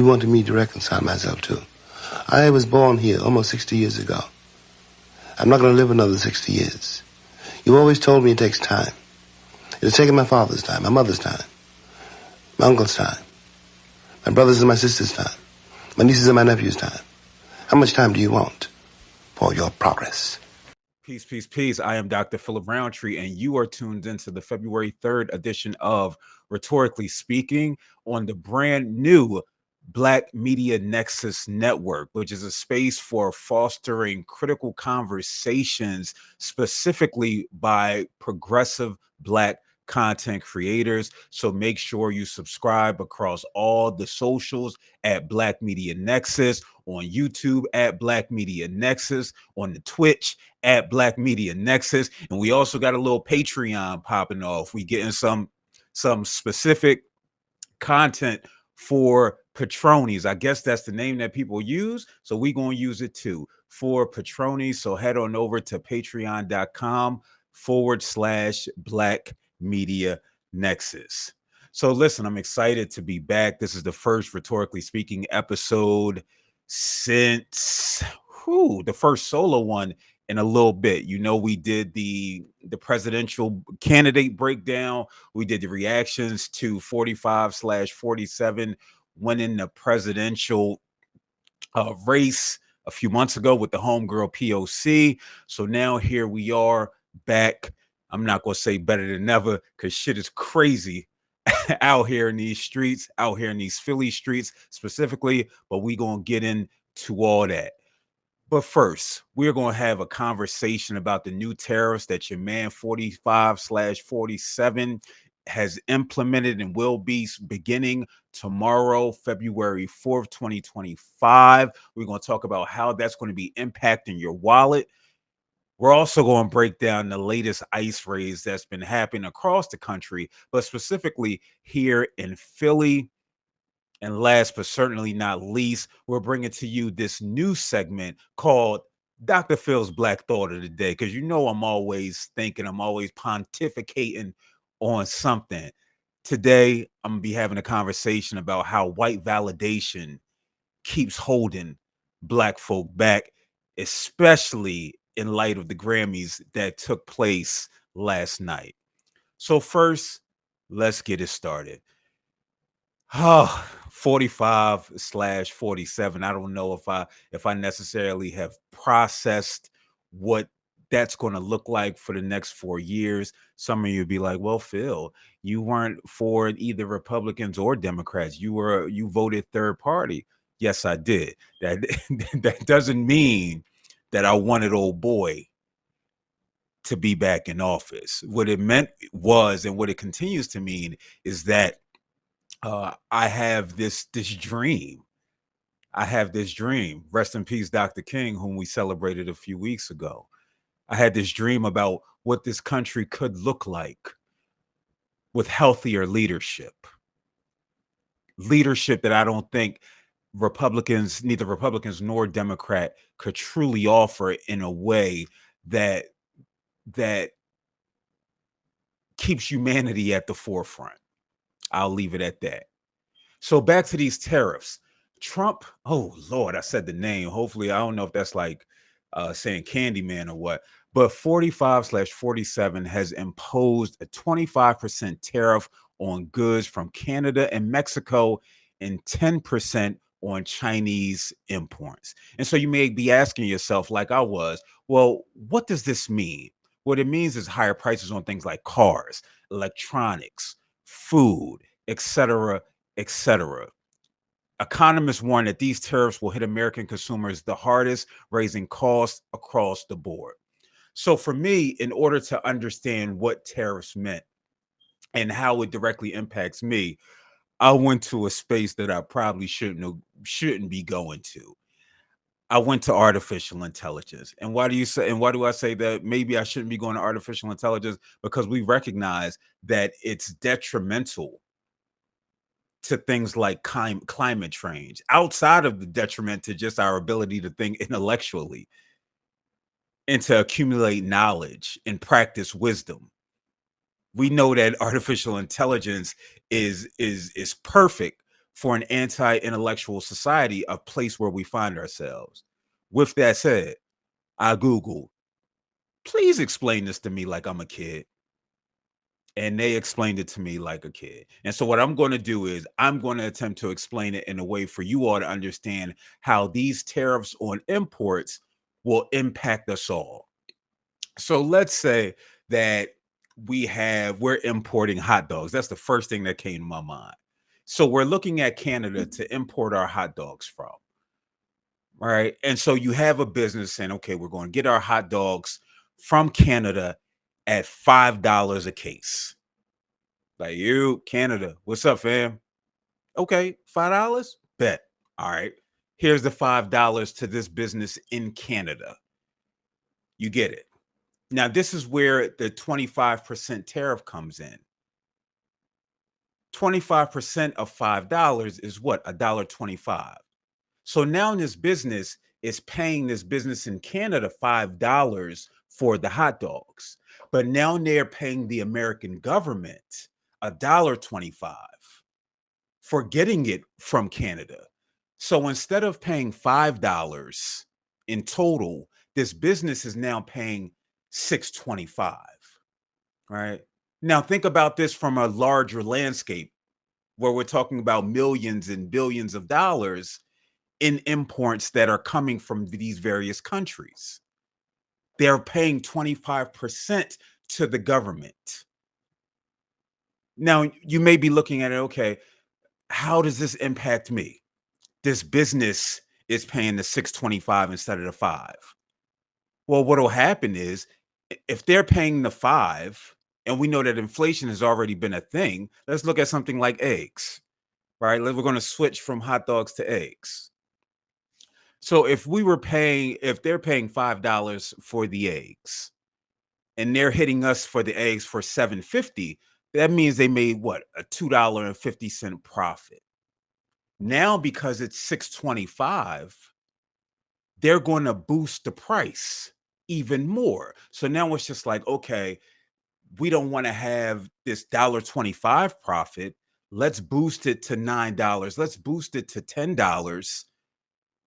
You wanted me to reconcile myself to. I was born here almost 60 years ago. I'm not going to live another 60 years. You always told me it takes time. It's taken my father's time, my mother's time, my uncle's time, my brother's and my sister's time, my nieces and my nephew's time. How much time do you want for your progress? Peace, peace, peace. I am Dr. Philip Roundtree, and you are tuned into the February 3rd edition of Rhetorically Speaking on the brand new Black Media Nexus Network, which is a space for fostering critical conversations specifically by progressive Black content creators. So make sure you subscribe across all the socials at Black Media Nexus, on YouTube at Black Media Nexus, on the Twitch at Black Media Nexus, and we also got a little Patreon popping off. We getting some specific content for patronies. I guess that's the name that people use, so we gonna use it too for patronies. So head on over to patreon.com/Black Media Nexus. So listen, I'm excited to be back. This is the first Rhetorically Speaking episode since the first solo one in a little bit. You know, we did the presidential candidate breakdown. We did the reactions to 45/47 winning the presidential race a few months ago with the homegirl POC. So now here we are back. I'm not going to say better than ever because shit is crazy out here in these streets, out here in these Philly streets specifically, but we going to get into all that. But first, we're going to have a conversation about the new tariffs that your man 45/47 has implemented and will be beginning tomorrow, February 4th, 2025. We're going to talk about how that's going to be impacting your wallet. We're also going to break down the latest ICE raids that's been happening across the country, but specifically here in Philly. And last but certainly not least, we're bringing to you this new segment called Dr. Phil's Black Thought of the Day, because you know I'm always thinking, I'm always pontificating on something. Today, I'm going to be having a conversation about how white validation keeps holding Black folk back, especially in light of the Grammys that took place last night. So first, let's get it started. 45/47. I don't know if I necessarily have processed what that's going to look like for the next 4 years. Some of you be like, well, Phil, you weren't for either Republicans or Democrats. You voted third party. Yes, I did. That doesn't mean that I wanted old boy to be back in office. What it meant was, and what it continues to mean, is that I have this dream. I have this dream. Rest in peace, Dr. King, whom we celebrated a few weeks ago. I had this dream about what this country could look like with healthier leadership. Leadership that I don't think neither Republicans nor Democrat, could truly offer in a way that keeps humanity at the forefront. I'll leave it at that. So back to these tariffs. Trump, oh Lord, I said the name. Hopefully, I don't know if that's like saying Candyman or what, but 45/47 has imposed a 25% tariff on goods from Canada and Mexico and 10% on Chinese imports. And so you may be asking yourself, like I was, well, what does this mean? What it means is higher prices on things like cars, electronics, food, etc., etc. Economists warn that these tariffs will hit American consumers the hardest, raising costs across the board. So for me, in order to understand what tariffs meant and how it directly impacts me, I went to a space that I probably shouldn't be going to. I went to artificial intelligence. And why do I say that maybe I shouldn't be going to artificial intelligence? Because we recognize that it's detrimental to things like climate change, outside of the detriment to just our ability to think intellectually and to accumulate knowledge and practice wisdom. We know that artificial intelligence is perfect for an anti-intellectual society, a place where we find ourselves. With that said, I Googled, please explain this to me like I'm a kid. And they explained it to me like a kid. And so what I'm going to do is I'm going to attempt to explain it in a way for you all to understand how these tariffs on imports will impact us all. So let's say that we're importing hot dogs. That's the first thing that came to my mind. So we're looking at Canada to import our hot dogs from. Right. And so you have a business saying, okay, we're going to get our hot dogs from Canada at $5 a case. Like, you, Canada, what's up, fam? Okay, $5? Bet. All right. Here's the $5 to this business in Canada. You get it. Now, this is where the 25% tariff comes in. 25% of $5 is what? $1.25. So now this business is paying this business in Canada $5 for the hot dogs. But now they're paying the American government $1.25 for getting it from Canada. So instead of paying $5 in total, this business is now paying $6.25. Right? Now think about this from a larger landscape where we're talking about millions and billions of dollars in imports that are coming from these various countries. They're paying 25% to the government. Now, you may be looking at it, okay, how does this impact me? This business is paying the 6.25 instead of the 5. Well, what'll happen is if they're paying the 5, and we know that inflation has already been a thing, let's look at something like eggs, right? We're going to switch from hot dogs to eggs. So if they're paying $5 for the eggs and they're hitting us for the eggs for $7.50, that means they made what? A $2.50 profit. Now, because it's $6.25, they're going to boost the price even more. So now it's just like, okay, we don't want to have this $1.25 profit. Let's boost it to $9. Let's boost it to $10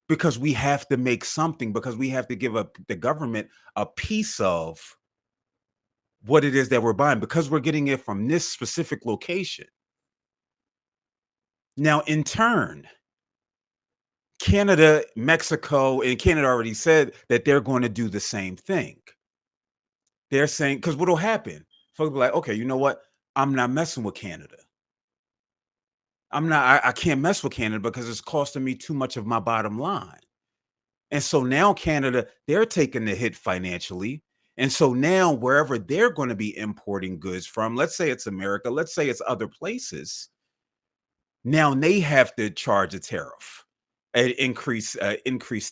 because we have to make something, because we have to give up the government a piece of what it is that we're buying, because we're getting it from this specific location. Now, in turn, Canada, Mexico, and Canada already said that they're going to do the same thing. They're saying, because what'll happen? Folks will be like, okay, you know what? I'm not messing with Canada. I can't mess with Canada because it's costing me too much of my bottom line. And so now Canada, they're taking the hit financially. And so now wherever they're going to be importing goods from, let's say it's America, let's say it's other places, now they have to charge a tariff, an increased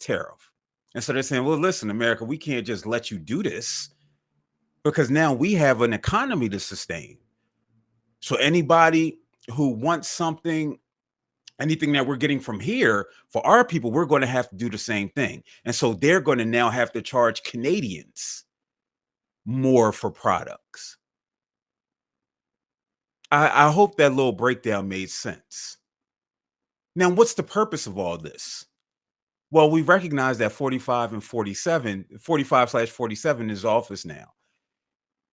tariff. And so they're saying, well, listen, America, we can't just let you do this because now we have an economy to sustain. So anybody who wants something, anything that we're getting from here, for our people, we're going to have to do the same thing. And so they're going to now have to charge Canadians more for products. I hope that little breakdown made sense. Now, what's the purpose of all this? Well, we recognize that 45/47 is office now.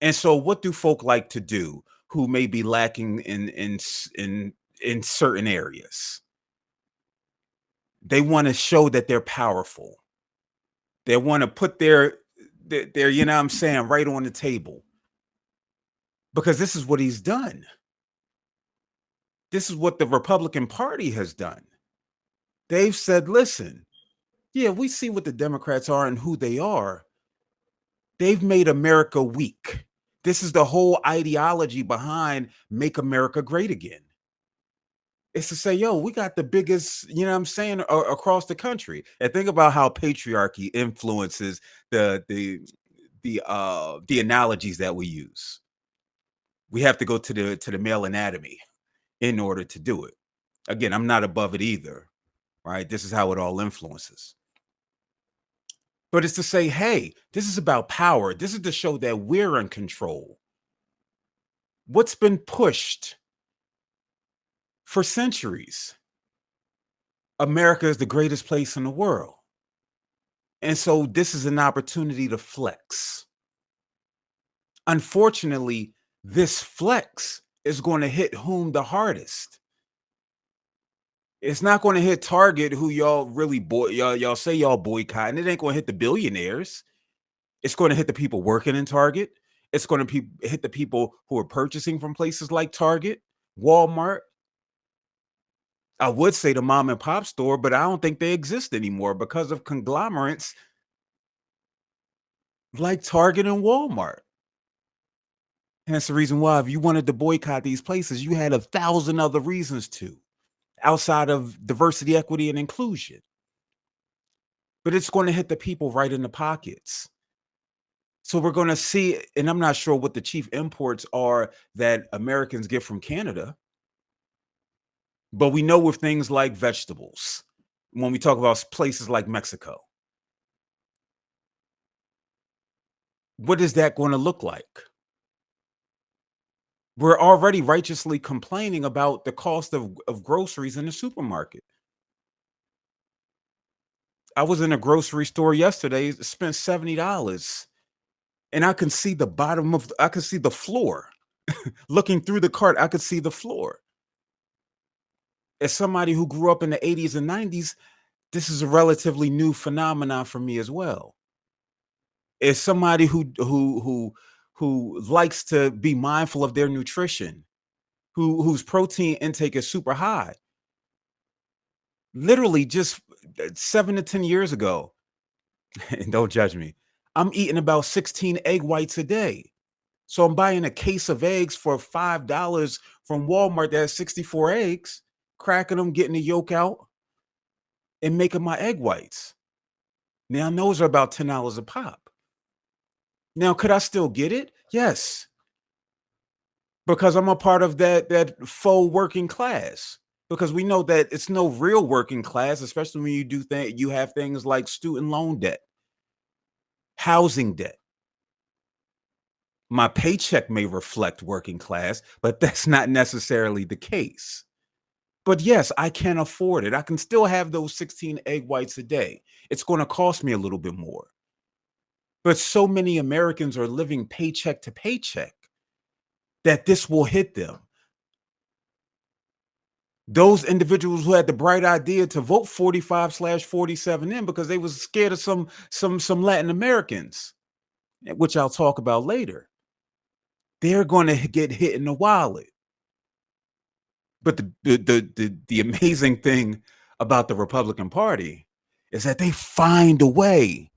And so what do folk like to do who may be lacking in certain areas? They want to show that they're powerful. They want to put their, you know what I'm saying, right on the table. Because this is what he's done. This is what the Republican Party has done. They've said, listen, yeah, we see what the Democrats are and who they are. They've made America weak. This is the whole ideology behind Make America Great Again. It's to say, yo, we got the biggest, you know what I'm saying, across the country. And think about how patriarchy influences the analogies that we use. We have to go to the male anatomy in order to do it. Again, I'm not above it either, right? This is how it all influences. But it's to say, hey, this is about power. This is to show that we're in control. What's been pushed for centuries? America is the greatest place in the world. And so this is an opportunity to flex. Unfortunately, this flex is going to hit whom the hardest. It's not going to hit Target, who y'all really y'all say y'all boycott, and it ain't going to hit the billionaires. It's going to hit the people working in Target. It's going to hit the people who are purchasing from places like Target, Walmart. I would say the mom and pop store, but I don't think they exist anymore because of conglomerates like Target and Walmart. And that's the reason why, if you wanted to boycott these places, you had 1,000 other reasons to, outside of diversity, equity, and inclusion. But it's going to hit the people right in the pockets. So we're going to see, and I'm not sure what the chief imports are that Americans get from Canada, but we know with things like vegetables, when we talk about places like Mexico, what is that going to look like? We're already righteously complaining about the cost of groceries in the supermarket. I was in a grocery store yesterday, spent $70, and I can see the bottom of, I can see the floor. Looking through the cart, I could see the floor. As somebody who grew up in the 80s and 90s, this is a relatively new phenomenon for me as well. As somebody who likes to be mindful of their nutrition, whose protein intake is super high. Literally just 7 to 10 years ago, and don't judge me, I'm eating about 16 egg whites a day. So I'm buying a case of eggs for $5 from Walmart that has 64 eggs, cracking them, getting the yolk out, and making my egg whites. Now, those are about $10 a pop. Now, could I still get it? Yes, because I'm a part of that faux working class. Because we know that it's no real working class, especially when you have things like student loan debt, housing debt. My paycheck may reflect working class, but that's not necessarily the case. But yes, I can afford it. I can still have those 16 egg whites a day. It's going to cost me a little bit more. But so many Americans are living paycheck to paycheck that this will hit them. Those individuals who had the bright idea to vote 45/47 in because they was scared of some Latin Americans, which I'll talk about later. They're going to get hit in the wallet. But the amazing thing about the Republican Party is that they find a way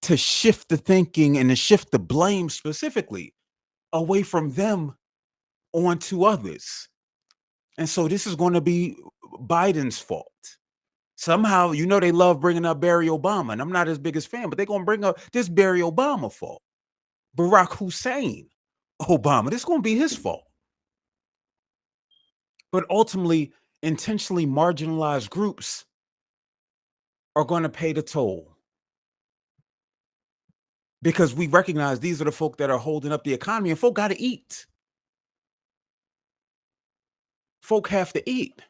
to shift the thinking and to shift the blame specifically away from them onto others. And so this is going to be Biden's fault. Somehow, they love bringing up Barry Obama, and I'm not his biggest fan, but they're going to bring up this Barry Obama fault. Barack Hussein Obama, this is going to be his fault. But ultimately, intentionally marginalized groups are going to pay the toll, because we recognize these are the folk that are holding up the economy, and folk got to eat. Folk have to eat.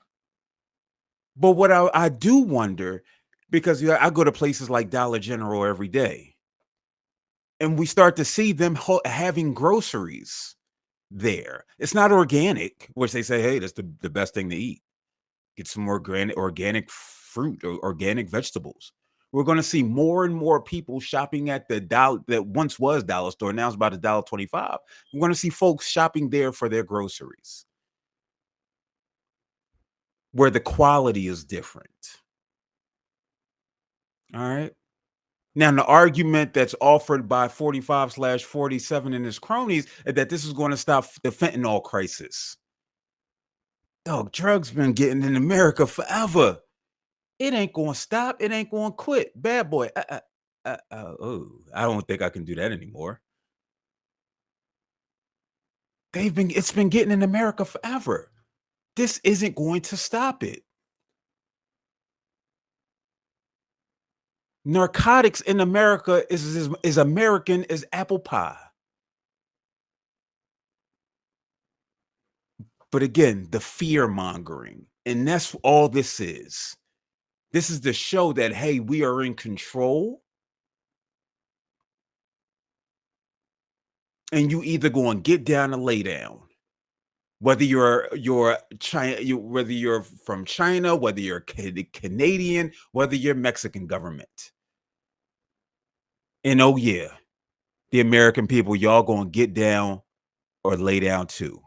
But what I do wonder, because I go to places like Dollar General every day, and we start to see them having groceries there. It's not organic, which they say, hey, that's the best thing to eat. Get some more organic fruit or organic vegetables. We're going to see more and more people shopping at the dollar that once was dollar store. Now it's about $1.25. We're going to see folks shopping there for their groceries, where the quality is different. All right. Now, the argument that's offered by 45/47 and his cronies is that this is going to stop the fentanyl crisis. Dog, drugs been getting in America forever. It ain't going to stop. It ain't going to quit. Bad boy. Oh, I don't think I can do that anymore. It's been getting in America forever. This isn't going to stop it. Narcotics in America is American as apple pie. But again, the fear mongering, and that's all this is. This is to show that, hey, we are in control, and you either go and get down or lay down. Whether you're China, whether you're from China, whether you're Canadian, whether you're Mexican government. And oh yeah, the American people, y'all gonna get down or lay down too.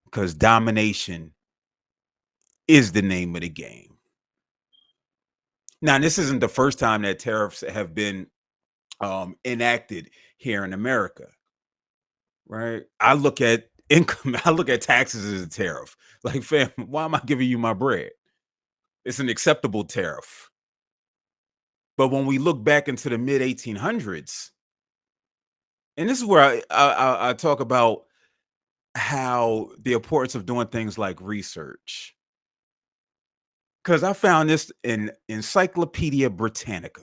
Because domination is the name of the game. Now, this isn't the first time that tariffs have been enacted here in America, right? I look at income, I look at taxes as a tariff. Like, fam, why am I giving you my bread? It's an acceptable tariff. But when we look back into the mid 1800s, and this is where I talk about how the importance of doing things like research, because I found this in Encyclopedia Britannica.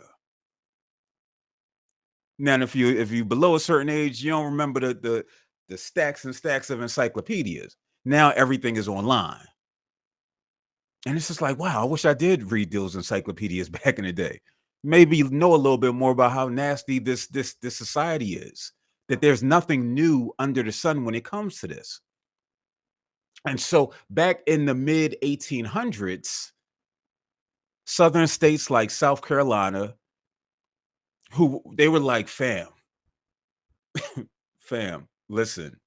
Now, if you below a certain age, you don't remember the stacks and stacks of encyclopedias. Now everything is online, and it's just like, wow, I wish I did read those encyclopedias back in the day. Maybe know a little bit more about how nasty this society is. That there's nothing new under the sun when it comes to this. And so back in the mid 1800s, southern states like South Carolina, who they were like, fam, listen,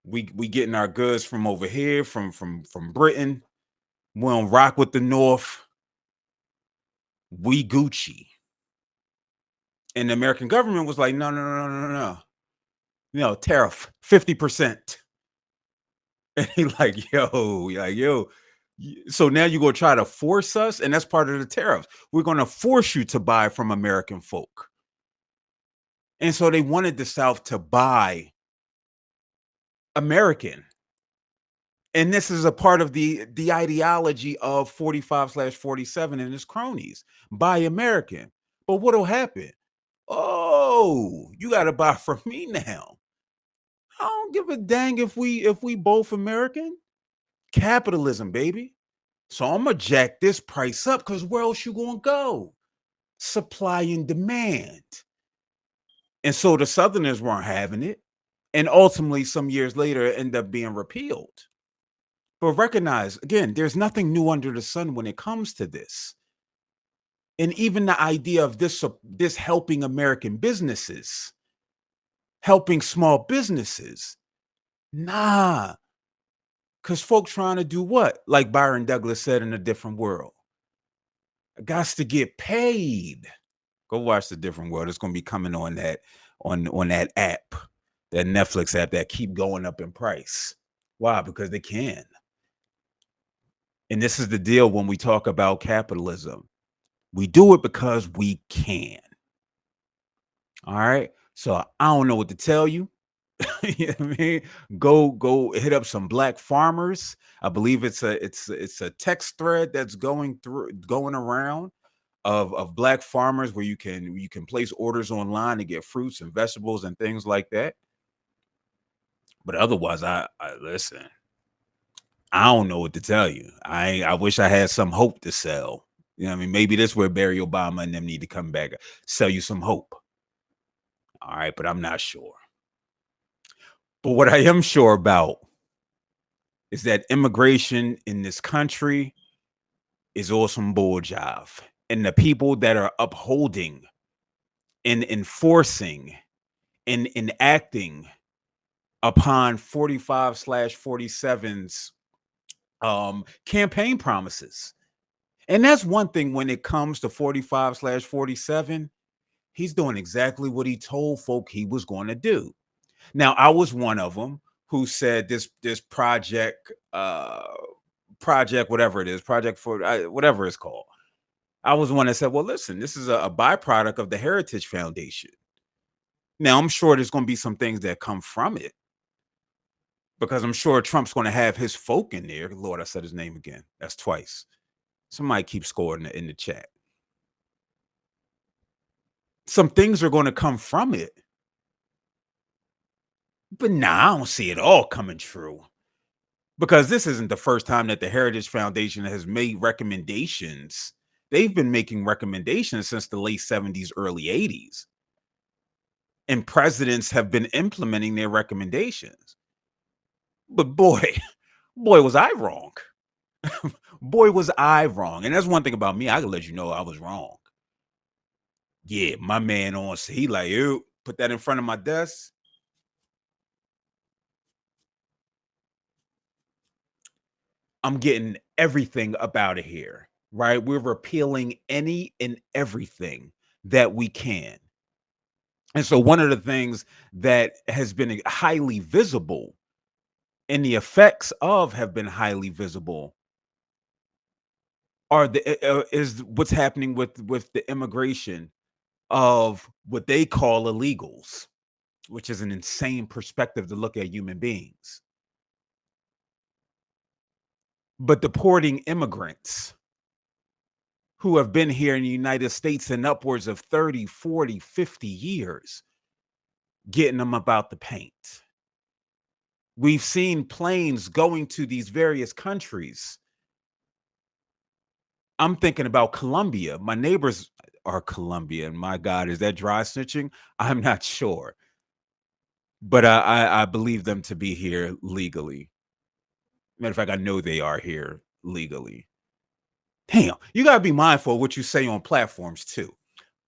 we getting our goods from over here, from Britain. We don't rock with the North. We Gucci. And the American government was like, no, no, no, no, no, no. No, tariff 50%. And he like, yo. So now you're gonna try to force us, and that's part of the tariffs. We're gonna force you to buy from American folk. And so they wanted the South to buy American. And this is a part of the ideology of 45/47 and his cronies. Buy American. But what'll happen? Oh, you gotta buy from me now. I don't give a dang if we both American. Capitalism, baby. So I'm gonna jack this price up because where else you gonna go? Supply and demand. And so the Southerners weren't having it. And ultimately, some years later, it ended up being repealed. But recognize, again, there's nothing new under the sun when it comes to this. And even the idea of this helping American businesses, helping small businesses. Nah, because folks trying to do what? Like Byron Douglas said in A Different World. Gots to get paid. Go watch The Different World. It's gonna be coming on that app, that Netflix app that keep going up in price. Why? Because they can. And this is the deal when we talk about capitalism. We do it because we can. All right. So I don't know what to tell you. You know what I mean? Go hit up some black farmers. I believe it's a text thread that's going around of black farmers where you can place orders online to get fruits and vegetables and things like that. But otherwise, I listen. I don't know what to tell you. I wish I had some hope to sell. You know what I mean? Maybe that's where Barry Obama and them need to come back, sell you some hope. All right, but I'm not sure. But what I am sure about is that immigration in this country is awesome bull jive. And the people that are upholding and enforcing and enacting upon 45/47's campaign promises. And that's one thing when it comes to 45/47, he's doing exactly what he told folk he was going to do. Now, I was one of them who said this project whatever it is, project for whatever it's called. I was one that said, well, listen, this is a byproduct of the Heritage Foundation. Now, I'm sure there's going to be some things that come from it because I'm sure Trump's going to have his folk in there. Lord, I said his name again. That's twice. Somebody keep scoring in the chat. Some things are going to come from it. But nah, I don't see it all coming true. Because this isn't the first time that the Heritage Foundation has made recommendations. They've been making recommendations since the late 70s, early 80s. And presidents have been implementing their recommendations. But boy, boy, was I wrong. Boy, was I wrong. And that's one thing about me. I can let you know I was wrong. Yeah, my man he like, you put that in front of my desk. I'm getting everything up out of here, right? We're repealing any and everything that we can. And so one of the things that has been highly visible and the effects of have been highly visible are is what's happening with the immigration of what they call illegals, which is an insane perspective to look at human beings. But deporting immigrants who have been here in the United States in upwards of 30, 40, 50 years, getting them about the paint. We've seen planes going to these various countries. I'm thinking about Colombia. My neighbors are Colombian. My God, is that dry snitching? I'm not sure. But I believe them to be here legally. Matter of fact, I know they are here legally. Damn, you gotta be mindful of what you say on platforms too.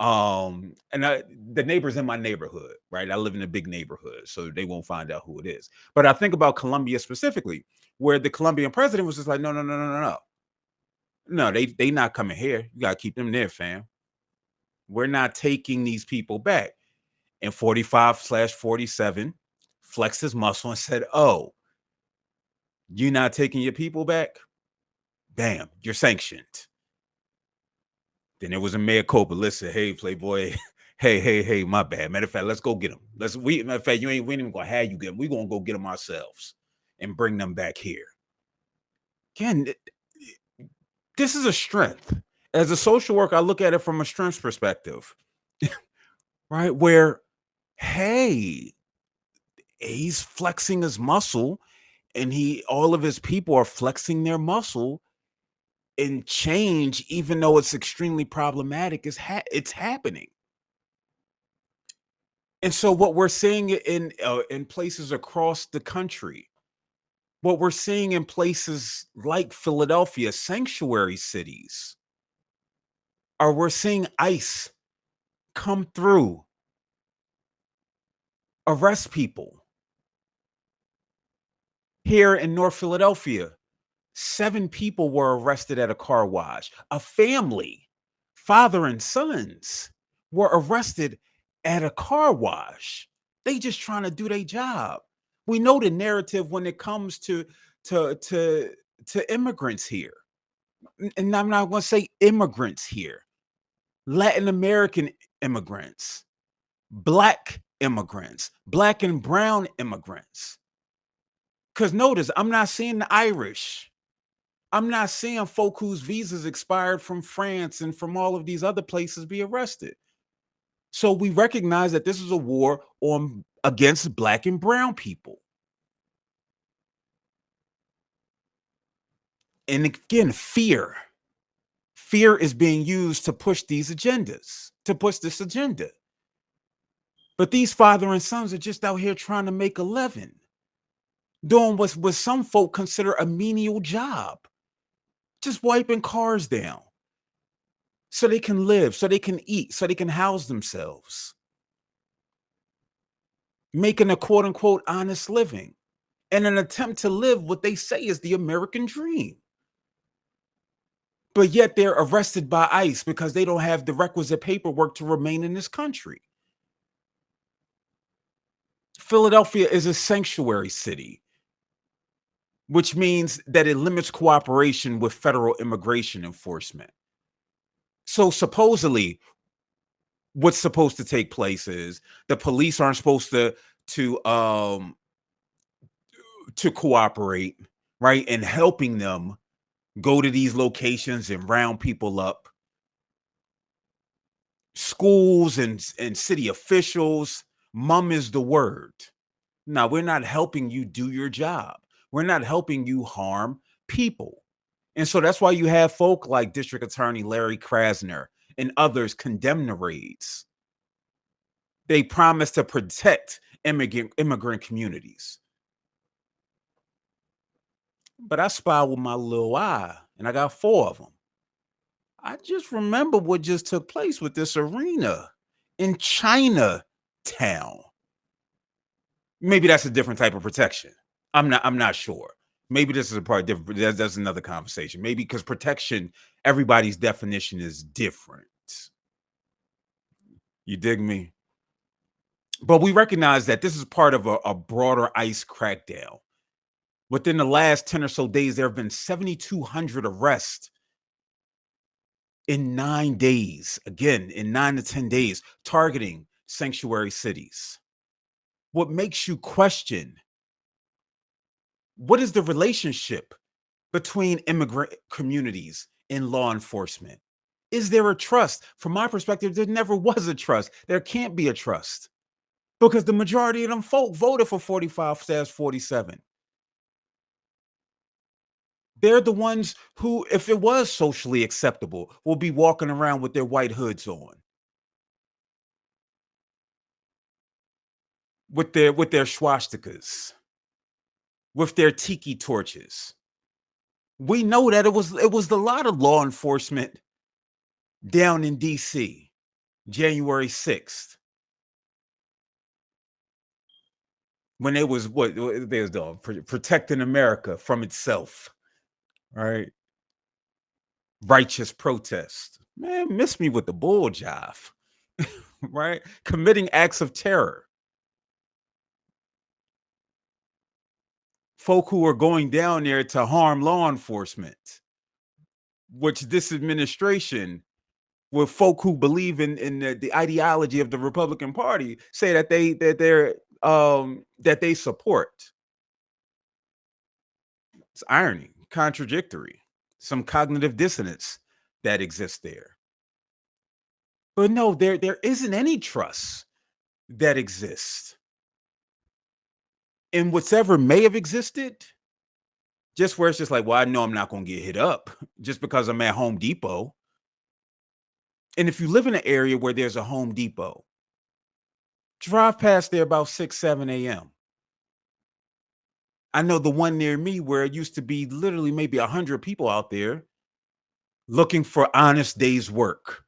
And the neighbors in my neighborhood, right? I live in a big neighborhood, so they won't find out who it is. But I think about Colombia specifically, where the Colombian president was just like, no, no, no, no, no, no. No, they not coming here. You gotta keep them there, fam. We're not taking these people back. And 45/47 flexed his muscle and said, oh, you not taking your people back? Bam, you're sanctioned. Then there was a mea culpa. Listen, hey, Playboy, hey, my bad. Matter of fact, let's go get them. Matter of fact, we ain't even gonna have you get them. We're gonna go get them ourselves and bring them back here. Again, this is a strength. As a social worker, I look at it from a strengths perspective, right? Where, hey, he's flexing his muscle, and all of his people are flexing their muscle, and change, even though it's extremely problematic, it's happening. And so what we're seeing in places across the country, what we're seeing in places like Philadelphia, sanctuary cities, are we're seeing ICE come through, arrest people. Here in North Philadelphia, 7 people were arrested at a car wash. A family, father and sons, were arrested at a car wash. They just trying to do their job. We know the narrative when it comes to to to immigrants here. And I'm not going to say immigrants here. Latin American immigrants, black immigrants, black and brown immigrants. Cuz notice, I'm not seeing the Irish. I'm not seeing folk whose visas expired from France and from all of these other places be arrested. So we recognize that this is a war against black and brown people. And again, fear. Fear is being used to push these agendas, to push this agenda. But these father and sons are just out here trying to make 11, doing what some folk consider a menial job, just wiping cars down so they can live, so they can eat, so they can house themselves, making a quote unquote honest living in an attempt to live what they say is the American dream. But yet they're arrested by ICE because they don't have the requisite paperwork to remain in this country. Philadelphia is a sanctuary city, which means that it limits cooperation with federal immigration enforcement. So supposedly, what's supposed to take place is the police aren't supposed to um to cooperate, right, and helping them go to these locations and round people up. Schools and city officials, mum is the word. Now, we're not helping you do your job. We're not helping you harm people. And so that's why you have folk like District Attorney Larry Krasner and others condemn the raids. They promise to protect immigrant communities. But I spy with my little eye, and I got 4 of them. I just remember what just took place with this arena in Chinatown. Maybe that's a different type of protection. I'm not sure. Maybe this is a part different. That's another conversation. Maybe because protection, everybody's definition is different. You dig me? But we recognize that this is part of a broader ICE crackdown. Within the last 10 or so days, there have been 7,200 arrests in 9 days. Again, in 9 to 10 days, targeting sanctuary cities. What makes you question, what is the relationship between immigrant communities and law enforcement? Is there a trust? From my perspective, there never was a trust. There can't be a trust because the majority of them folk voted for 45/47. They're the ones who, if it was socially acceptable, will be walking around with their white hoods on, with their swastikas, with their tiki torches. We know that it was a lot of law enforcement down in DC, January 6th, when it was there's the protecting America from itself, right? Righteous protest. Man, miss me with the bull jive, right? Committing acts of terror. Folk who are going down there to harm law enforcement, which this administration, with folk who believe in the ideology of the Republican Party, say that they support. It's irony, contradictory, some cognitive dissonance that exists there. But no, there isn't any trust that exists. And whatever may have existed, just where it's just like, well, I know I'm not going to get hit up just because I'm at Home Depot. And if you live in an area where there's a Home Depot, drive past there about 6, 7 a.m. I know the one near me where it used to be literally maybe 100 people out there looking for honest day's work,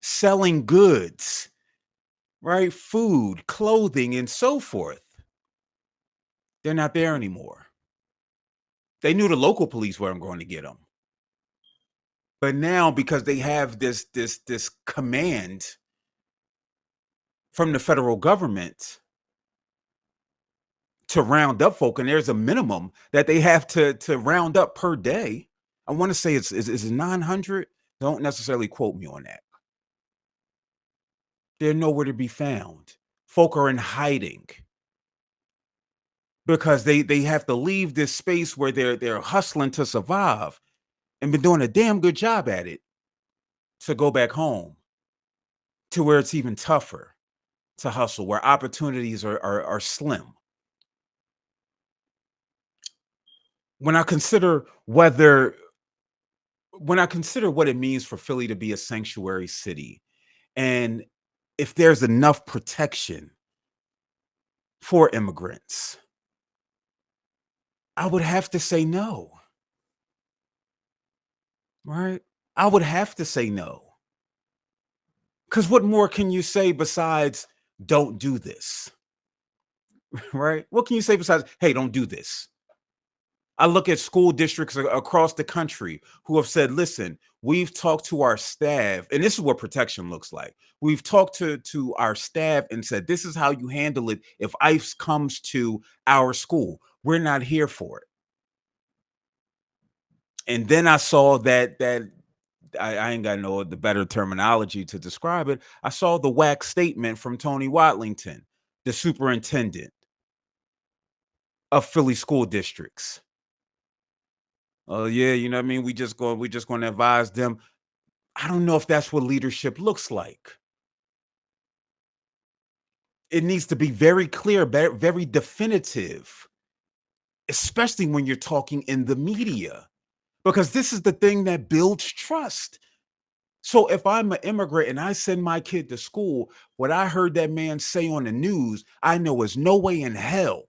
selling goods, right? Food, clothing, and so forth. They're not there anymore. They knew the local police weren't going to get them. But now, because they have this command from the federal government to round up folk, and there's a minimum that they have to round up per day. I want to say it's 900. Don't necessarily quote me on that. They're nowhere to be found. Folk are in hiding because they have to leave this space where they're hustling to survive and been doing a damn good job at it, to go back home to where it's even tougher to hustle, where opportunities are slim. When I consider what it means for Philly to be a sanctuary city, and if there's enough protection for immigrants, I would have to say no. Right? I would have to say no. Because what more can you say besides don't do this? Right? What can you say besides, hey, don't do this? I look at school districts across the country who have said, listen, we've talked to our staff, and this is what protection looks like. We've talked to our staff and said, this is how you handle it if ICE comes to our school. We're not here for it. And then I saw that I ain't got no the better terminology to describe it. I saw the whack statement from Tony Watlington, the superintendent of Philly school districts. Oh yeah, you know what I mean? We just going to advise them. I don't know if that's what leadership looks like. It needs to be very clear, very definitive. especially when you're talking in the media, because this is the thing that builds trust. So if I'm an immigrant and I send my kid to school, what I heard that man say on the news, I know is no way in hell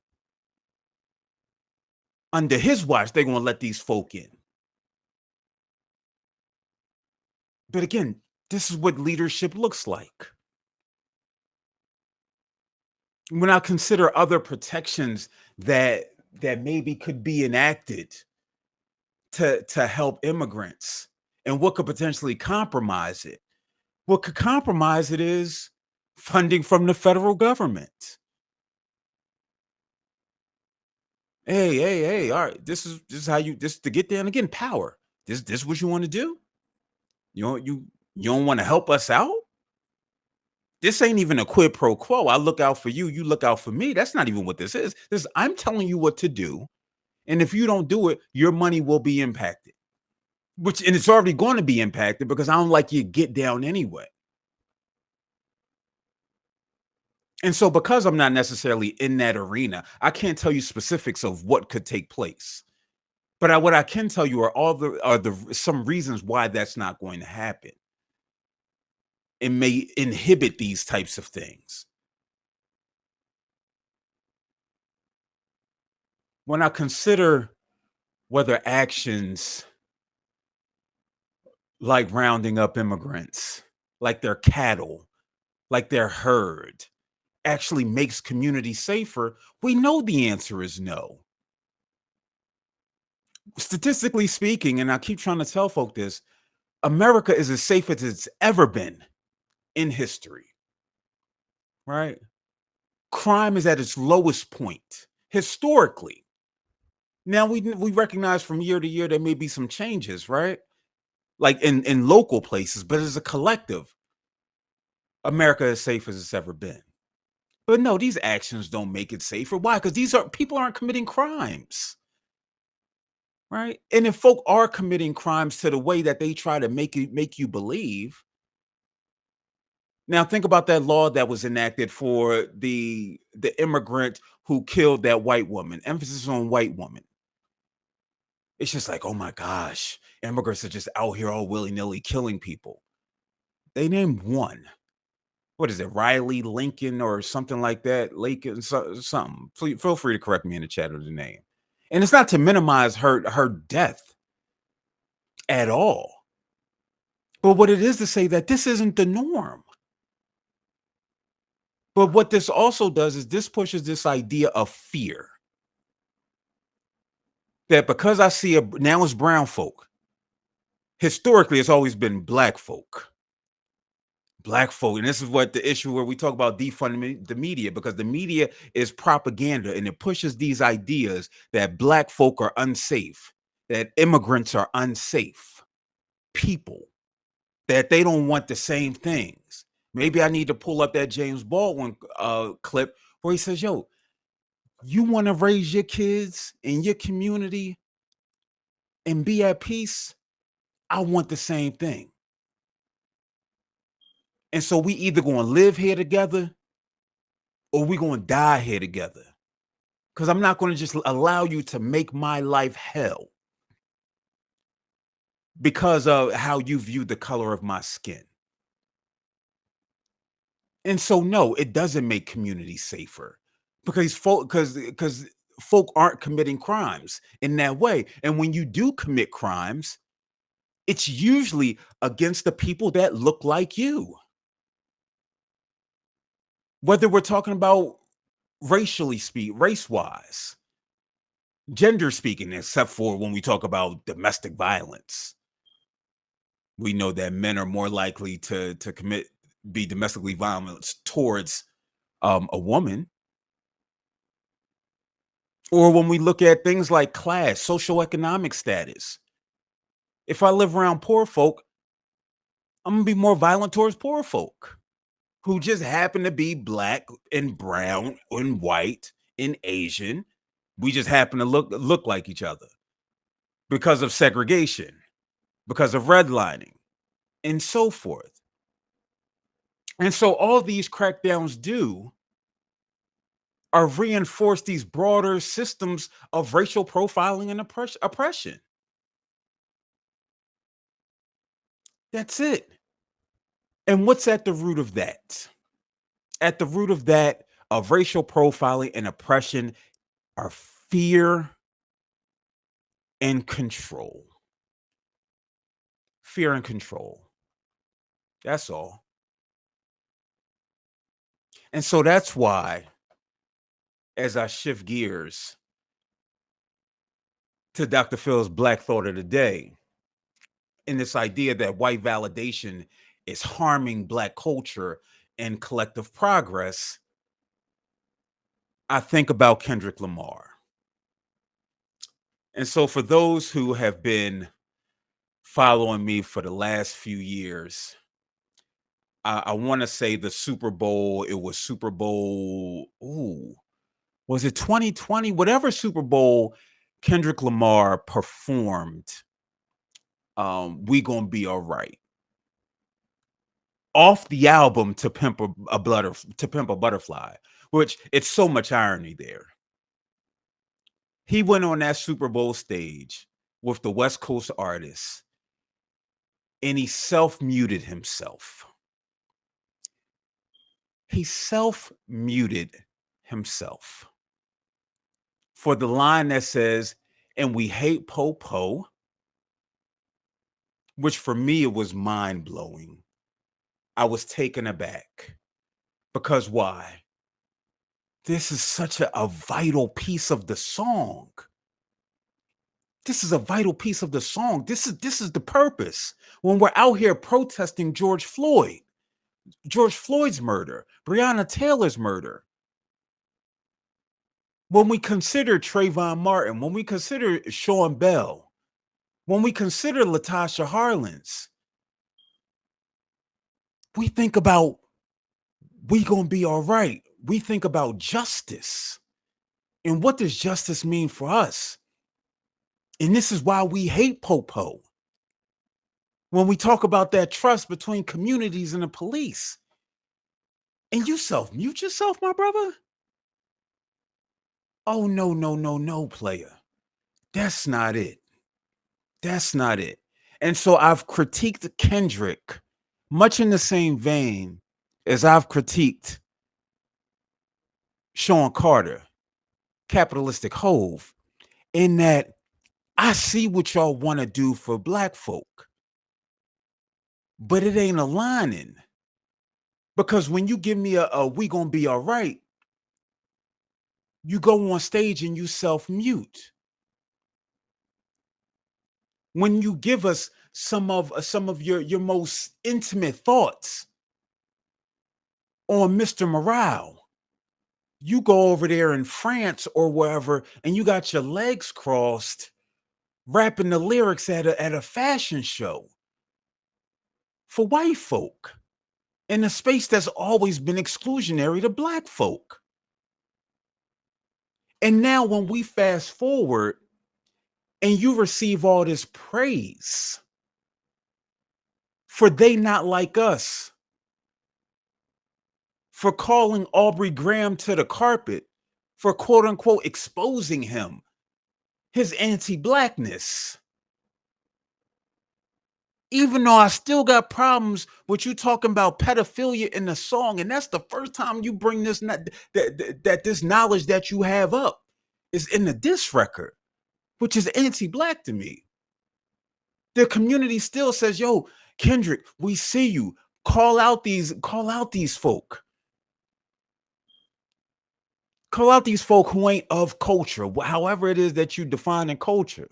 under his watch they're going to let these folk in. But again, this is what leadership looks like. When I consider other protections that maybe could be enacted to help immigrants and what could potentially compromise it. What could compromise it is funding from the federal government. Hey, all right, this is how you this to get there, and again, power. This what you want to do? You don't want to help us out? This ain't even a quid pro quo. I look out for you, you look out for me. That's not even what this is. This I'm telling you what to do. And if you don't do it, your money will be impacted. Which and it's already going to be impacted because I don't like you get down anyway. And so because I'm not necessarily in that arena, I can't tell you specifics of what could take place. But what I can tell you are the some reasons why that's not going to happen. It may inhibit these types of things. When I consider whether actions like rounding up immigrants, like they're cattle, like they're herd, actually makes communities safer, we know the answer is no. Statistically speaking, and I keep trying to tell folk this, America is as safe as it's ever been in history, right? Crime is at its lowest point historically. Now we recognize from year to year there may be some changes, right? Like in local places, but as a collective, America is safe as it's ever been. But no, these actions don't make it safer. Why? Because these are people aren't committing crimes, right? And if folk are committing crimes to the way that they try to make you believe, now think about that law that was enacted for the immigrant who killed that white woman. Emphasis on white woman. It's just like, oh my gosh, immigrants are just out here all willy-nilly killing people. They named one. What is it, Riley Lincoln or something like that? Lincoln, something. Please, feel free to correct me in the chat of the name. And it's not to minimize her death at all. But what it is to say that this isn't the norm. But what this also does is this pushes this idea of fear. That because I see now it's brown folk. Historically, it's always been black folk. Black folk, and this is what the issue where we talk about defunding the media, because the media is propaganda and it pushes these ideas that black folk are unsafe, that immigrants are unsafe people, that they don't want the same things. Maybe I need to pull up that James Baldwin clip where he says, yo, you want to raise your kids in your community and be at peace? I want the same thing. And so we either going to live here together or we going to die here together. Because I'm not going to just allow you to make my life hell because of how you view the color of my skin. And so, no, it doesn't make communities safer because folk aren't committing crimes in that way. And when you do commit crimes, it's usually against the people that look like you. Whether we're talking about race-wise, gender speaking, except for when we talk about domestic violence. We know that men are more likely to be domestically violent towards a woman. Or when we look at things like class, socioeconomic status. If I live around poor folk, I'm gonna be more violent towards poor folk who just happen to be black and brown and white and Asian. We just happen to look like each other because of segregation, because of redlining, and so forth. And so all these crackdowns do or reinforce these broader systems of racial profiling and oppression. That's it. And what's at the root of that? At the root of that, of racial profiling and oppression, are fear and control. Fear and control. That's all. And so that's why, as I shift gears to Dr. Phil's Black Thought of the Day, in this idea that white validation is harming Black culture and collective progress, I think about Kendrick Lamar. And so, for those who have been following me for the last few years, I want to say the Super Bowl, it was Super Bowl, ooh, was it 2020? Whatever Super Bowl Kendrick Lamar performed, We Gonna Be All Right. Off the album To Pimp a Butterfly, which it's so much irony there. He went on that Super Bowl stage with the West Coast artists and he self-muted himself. He self-muted himself for the line that says, "And we hate po-po," which for me, it was mind-blowing. I was taken aback. Because why? This is such a vital piece of the song. This is a vital piece of the song. This is the purpose. When we're out here protesting George Floyd's murder, Breonna Taylor's murder, when we consider Trayvon Martin, when we consider Sean Bell, when we consider Latasha Harlins, we think about we gonna be all right. We think about justice. And what does justice mean for us? And this is why we hate Popo. When we talk about that trust between communities and the police. And you self-mute yourself, my brother? Oh, no, no, no, no, player. That's not it. That's not it. And so I've critiqued Kendrick much in the same vein as I've critiqued Sean Carter, Capitalistic Hove, in that I see what y'all want to do for Black folk, but it ain't aligning. Because when you give me a "we gonna be all right," you go on stage and you self-mute. When you give us some of your most intimate thoughts on Mr. Morale, you go over there in France or wherever, and you got your legs crossed, rapping the lyrics at a fashion show for white folk in a space that's always been exclusionary to Black folk. And now when we fast forward and you receive all this praise for they not like us, for calling Aubrey Graham to the carpet, for quote unquote exposing him, his anti-Blackness. Even though I still got problems with you talking about pedophilia in the song, and that's the first time you bring this that this knowledge that you have up is in the diss record, which is anti-Black to me. The community still says, "Yo, Kendrick, we see you. Call out these folk. Call out these folk who ain't of culture, however it is that you define in culture."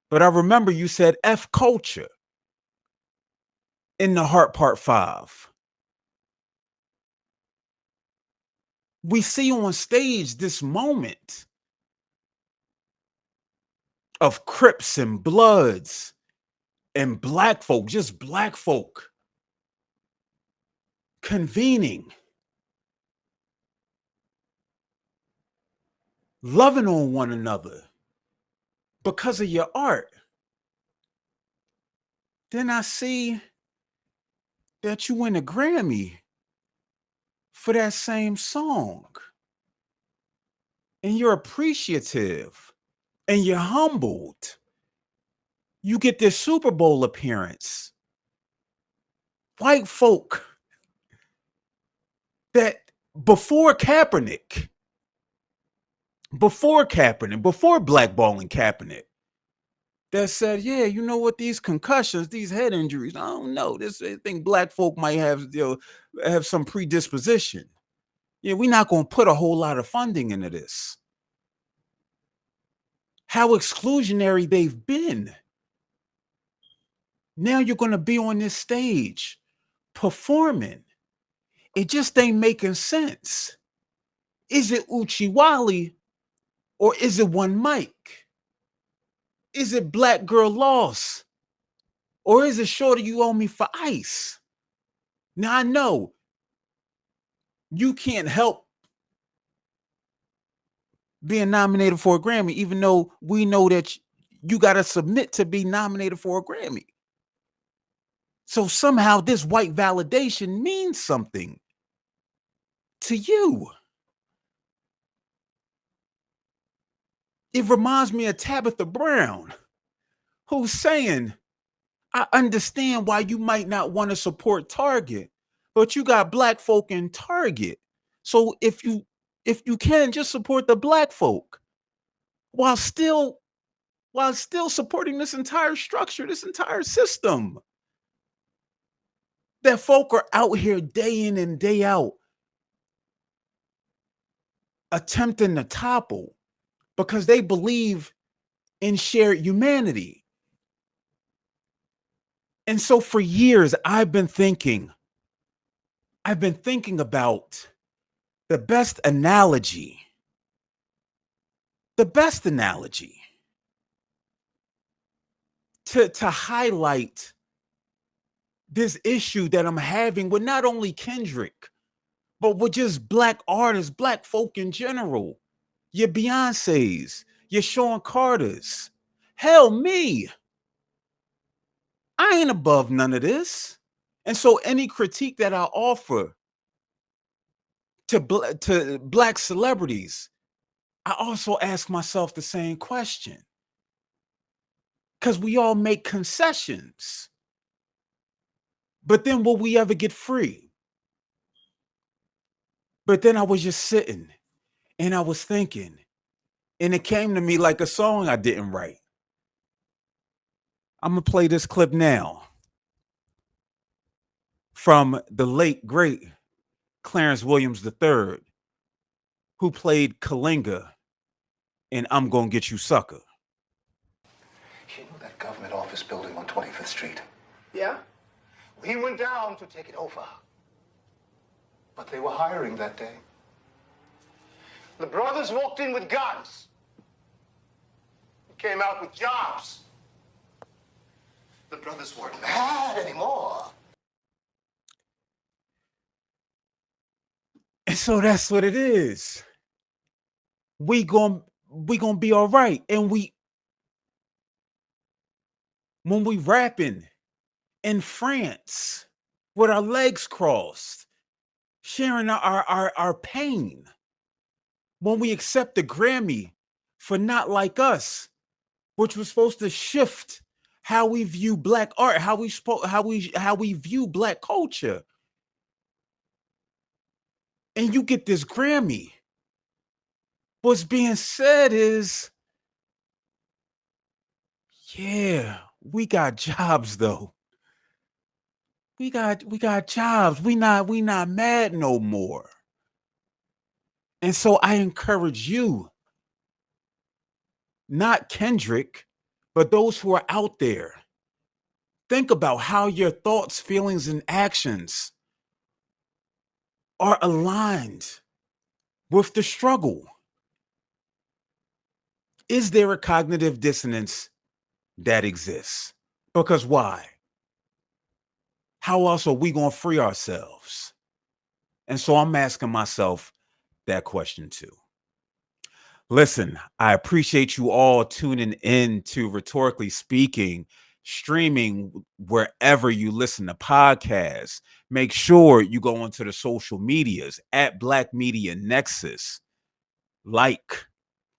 But I remember you said F culture in the Heart Part 5. We see on stage this moment of Crips and Bloods and Black folk, just Black folk convening, loving on one another because of your art. Then I see that you win a Grammy for that same song. and you're appreciative and you're humbled. You get this Super Bowl appearance. White folk that before Kaepernick, before blackballing Kaepernick, that said, yeah, you know what, these concussions, these head injuries, I don't know. I think black folk might have, have some predisposition. Yeah, we're not going to put a whole lot of funding into this. How exclusionary they've been. Now you're going to be on this stage performing. It just ain't making sense. Is it Uchiwali or is it One Mic? Is it Black Girl Lost? Or is it Shorty You Owe Me for Ice? Now I know you can't help being nominated for a Grammy, even though we know that you got to submit to be nominated for a Grammy. So somehow this white validation means something to you. It reminds me of Tabitha Brown, who's saying, I understand why you might not want to support Target, but you got black folk in Target. So if you can, just support the black folk while still supporting this entire structure, this entire system. That folk are out here day in and day out attempting to topple because they believe in shared humanity. And so for years, I've been thinking about the best analogy to highlight this issue that I'm having with not only Kendrick, but with just black artists, black folk in general. Your Beyoncés, your Sean Carters. Hell, me. I ain't above none of this. And so any critique that I offer to black celebrities, I also ask myself the same question. Because we all make concessions. But then will we ever get free? But then I was just sitting and I was thinking, and it came to me like a song I didn't write. I'm going to play this clip now from the late, great Clarence Williams III, who played Kalinga in I'm Gonna Get You Sucker. You know that government office building on 25th Street? Yeah? We went down to take it over. But they were hiring that day. The brothers walked in with guns. Came out with jobs. The brothers weren't mad anymore. And so that's what it is. We gonna be all right. And when we rapping in France with our legs crossed, sharing our pain, when we accept the Grammy for Not Like Us, which was supposed to shift how we view black art, how we view black culture. And you get this Grammy. What's being said is, yeah, we got jobs though. We got jobs. We not mad no more. And so I encourage you, not Kendrick, but those who are out there, think about how your thoughts, feelings, and actions are aligned with the struggle. Is there a cognitive dissonance that exists? Because why? How else are we going to free ourselves? And so I'm asking myself that question too. Listen, I appreciate you all tuning in to Rhetorically Speaking, streaming wherever you listen to podcasts. Make sure you go onto the social medias at Black Media Nexus. Like,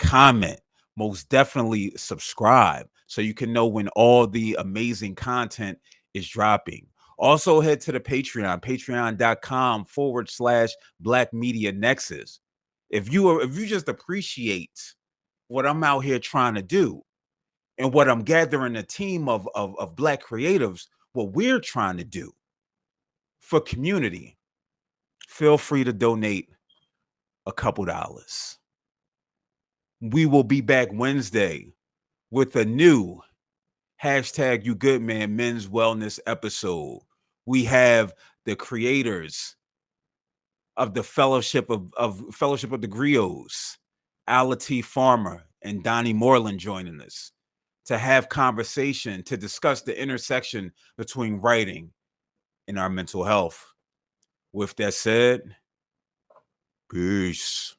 comment, most definitely subscribe so you can know when all the amazing content is dropping. Also head to the Patreon, patreon.com/Black Media Nexus. If you just appreciate what I'm out here trying to do and what I'm gathering a team of Black creatives, what we're trying to do for community, feel free to donate a couple dollars. We will be back Wednesday with a new hashtag You Good Man Men's Wellness episode. We have the creators of the Fellowship of the Griots, Ala T. Farmer and Donnie Moreland joining us to have conversation, to discuss the intersection between writing and our mental health. With that said, peace.